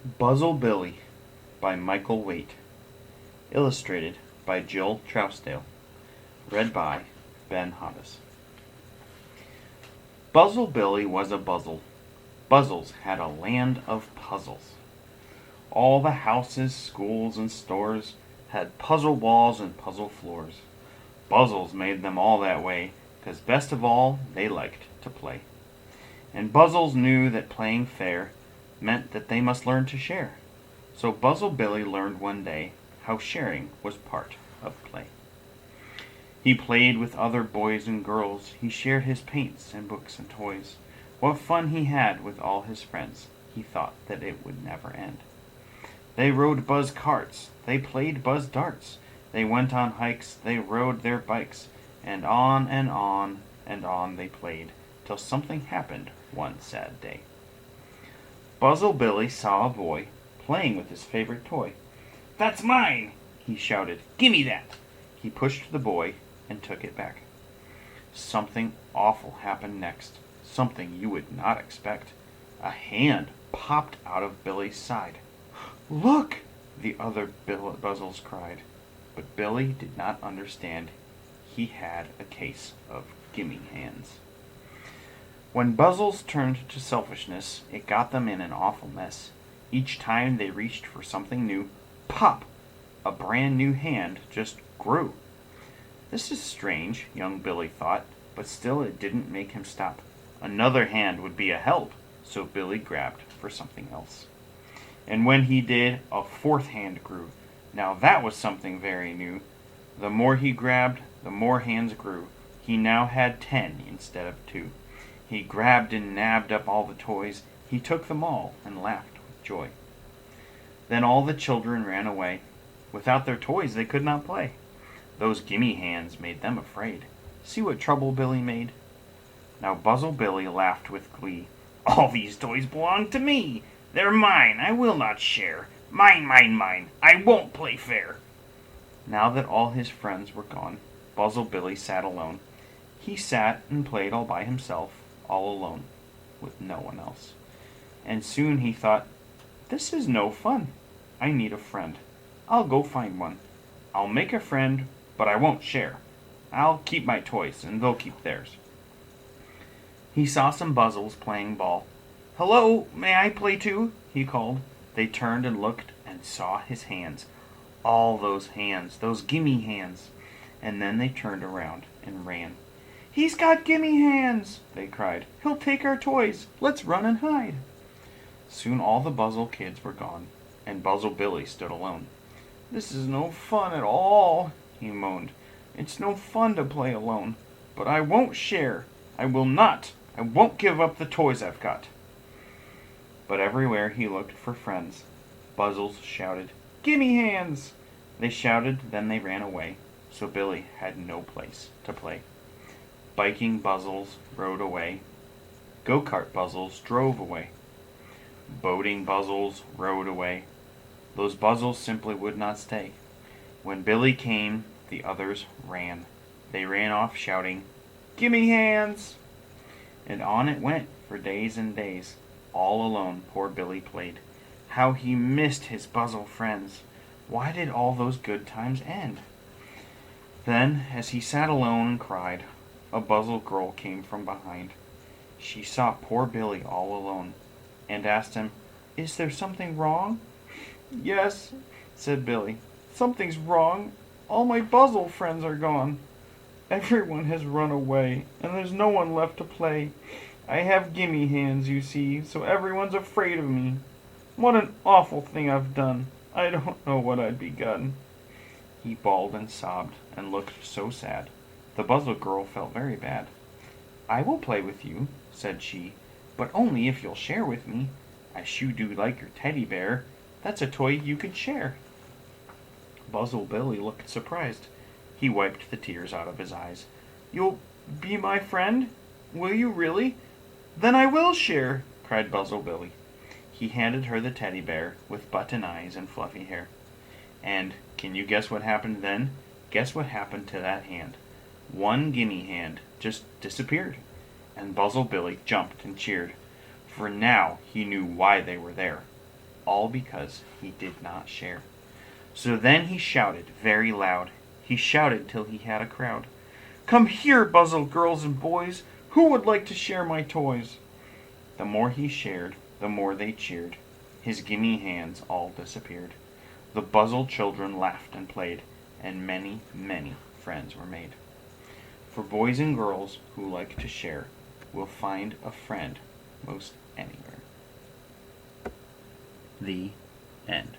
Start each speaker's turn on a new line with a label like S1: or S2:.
S1: Buzzle Billy by Michael Waite. Illustrated by Jill Trousdale. Read by Ben Hoddes. Buzzle Billy was a buzzle. Buzzles had a land of puzzles. All the houses, schools, and stores had puzzle walls and puzzle floors. Buzzles made them all that way, 'cause best of all, they liked to play. And Buzzles knew that playing fair meant that they must learn to share. So Buzzle Billy learned one day how sharing was part of play. He played with other boys and girls. He shared his paints and books and toys. What fun he had with all his friends. He thought that it would never end. They rode buzz carts. They played buzz darts. They went on hikes. They rode their bikes. And on and on and on they played, till something happened one sad day. Buzzle Billy saw a boy playing with his favorite toy. "That's mine!" he shouted. "Gimme that!" He pushed the boy and took it back. Something awful happened next, something you would not expect. A hand popped out of Billy's side. "Look!" the other Buzzles cried. But Billy did not understand. He had a case of gimme hands. When Buzzles turned to selfishness, it got them in an awful mess. Each time they reached for something new, pop! A brand new hand just grew. This is strange, young Billy thought, but still it didn't make him stop. Another hand would be a help, so Billy grabbed for something else. And when he did, a fourth hand grew. Now that was something very new. The more he grabbed, the more hands grew. He now had 10 instead of 2. He grabbed and nabbed up all the toys. He took them all and laughed with joy. Then all the children ran away. Without their toys they could not play. Those gimme hands made them afraid. See what trouble Billy made? Now Buzzle Billy laughed with glee. "All these toys belong to me. They're mine. I will not share. Mine, mine, mine. I won't play fair." Now that all his friends were gone, Buzzle Billy sat alone. He sat and played all by himself, all alone, with no one else. And soon he thought, "This is no fun. I need a friend. I'll go find one. I'll make a friend, but I won't share. I'll keep my toys, and they'll keep theirs." He saw some Buzzles playing ball. "Hello, may I play too?" he called. They turned and looked and saw his hands. All those hands, those gimme hands. And then they turned around and ran. "He's got gimme hands!" they cried. "He'll take our toys. Let's run and hide." Soon all the Buzzle kids were gone, and Buzzle Billy stood alone. "This is no fun at all," he moaned. "It's no fun to play alone. But I won't share. I will not. I won't give up the toys I've got." But everywhere he looked for friends, Buzzles shouted, "Gimme hands!" They shouted, then they ran away, so Billy had no place to play. Biking Buzzles rode away. Go-kart Buzzles drove away. Boating Buzzles rode away. Those Buzzles simply would not stay. When Billy came, the others ran. They ran off shouting, "Gimme hands!" And on it went for days and days. All alone poor Billy played. How he missed his Buzzle friends. Why did all those good times end? Then, as he sat alone and cried, a Buzzle girl came from behind. She saw poor Billy all alone, and asked him, "Is there something wrong?" "Yes," said Billy, "something's wrong. All my Buzzle friends are gone. Everyone has run away, and there's no one left to play. I have gimme hands, you see, so everyone's afraid of me. What an awful thing I've done. I don't know what I'd begun." He bawled and sobbed and looked so sad. The Buzzle girl felt very bad. "I will play with you," said she, "but only if you'll share with me. I sure do like your teddy bear. That's a toy you can share." Buzzle Billy looked surprised. He wiped the tears out of his eyes. "You'll be my friend? Will you really? Then I will share," cried Buzzle Billy. He handed her the teddy bear with button eyes and fluffy hair. And can you guess what happened then? Guess what happened to that hand? One gimme hand just disappeared, and Buzzle Billy jumped and cheered, for now he knew why they were there. all because he did not share. So then he shouted very loud. He shouted till he had a crowd. "Come here, Buzzle girls and boys, who would like to share my toys?" The more he shared, the more they cheered. His gimme hands all disappeared. The Buzzle children laughed and played, and many, many friends were made. For boys and girls who like to share will find a friend most anywhere. The end.